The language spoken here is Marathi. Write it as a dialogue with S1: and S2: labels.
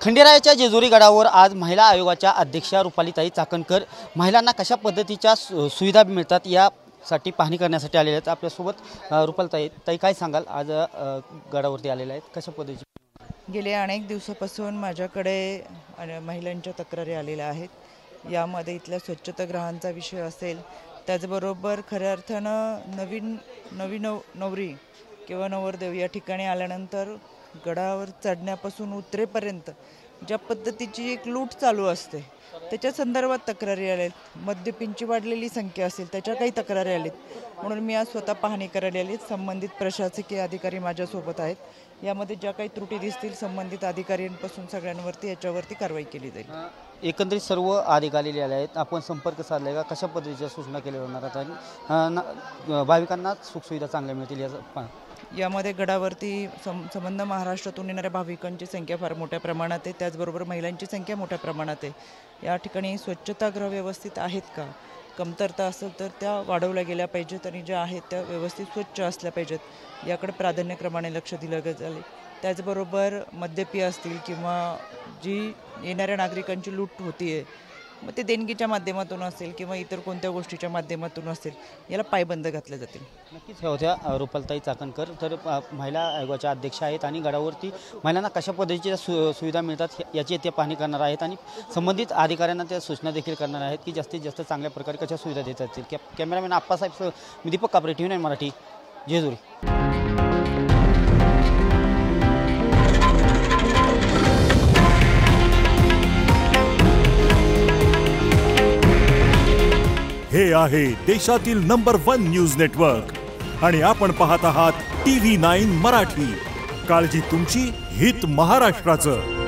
S1: खंडेरायाच्या जेजुरी गडावर आज महिला आयोगाच्या अध्यक्षा रुपालीताई चाकणकर महिलांना कशा पद्धतीच्या सुविधा मिळतात यासाठी पाहणी करण्यासाठी आलेल्या आहेत। आपल्यासोबत रुपालीताई काय सांगाल, आज गडावरती आलेल्या आहेत, कशा पद्धतीची?
S2: गेल्या अनेक दिवसापासून माझ्याकडे महिलांच्या तक्रारी आलेल्या आहेत। यामध्ये इथल्या स्वच्छतागृहांचा विषय असेल, त्याचबरोबर खऱ्या अर्थानं नवीन नवरी किंवा नवरदेव या ठिकाणी आल्यानंतर गडावर चढण्यापासून उतरेपर्यंत ज्या पद्धतीची एक लूट चालू असते त्याच्या संदर्भात तक्रारी आलेत। मद्यपींची वाढलेली संख्या असेल त्याच्या काही तक्रारी आलेत, म्हणून मी आज स्वतः पाहणी करायला आली। संबंधित प्रशासकीय अधिकारी माझ्यासोबत आहेत। यामध्ये ज्या काही त्रुटी दिसतील संबंधित अधिकाऱ्यांपासून सगळ्यांवरती याच्यावरती कारवाई केली जाईल।
S1: एकंदरीत सर्व अधिकारी आलेले आहेत, आपण संपर्क साधलाय का? कशा पद्धतीच्या सूचना केल्या जाणार आहेत आणि भाविकांना सुखसुविधा चांगल्या मिळतील
S2: यामध्ये गडावरती संबंध महाराष्ट्रातून येणाऱ्या भाविकांची संख्या फार मोठ्या प्रमाणात आहे, त्याचबरोबर महिलांची संख्या मोठ्या प्रमाणात आहे। या ठिकाणी स्वच्छतागृह व्यवस्थित आहेत का, कमतरता असेल तर त्या वाढवल्या गेल्या पाहिजेत आणि ज्या आहेत त्या व्यवस्थित स्वच्छ असल्या पाहिजेत, याकडे प्राधान्यक्रमाने लक्ष दिलं जाईल। त्याचबरोबर मद्यपी असतील किंवा जी येणाऱ्या नागरिकांची लूट होतीये, मग ते देणगीच्या माध्यमातून असेल किंवा इतर कोणत्या गोष्टीच्या माध्यमातून असेल, याला पायबंद घातले जातील।
S1: नक्कीच हे होत्या रुपालीताई चाकणकर, तर महिला आयोगाच्या अध्यक्षा आहेत आणि गडावरती महिलांना कशा पद्धतीच्या सुविधा मिळतात याची ते पाहणी करणार आहेत आणि संबंधित अधिकाऱ्यांना त्या सूचना देखील करणार आहेत की जास्तीत जास्त चांगल्या प्रकारे कशा सुविधा देता येतील। कॅमेरामॅन आप्पासाहेब, मी दीपक कापरे, TV9 मराठी, जेजुरी।
S3: हे आहे देशातील नंबर 1 न्यूज नेटवर्क आणि आपण पाहत आहात TV9 मराठी। काळजी तुमची, हित महाराष्ट्राचं।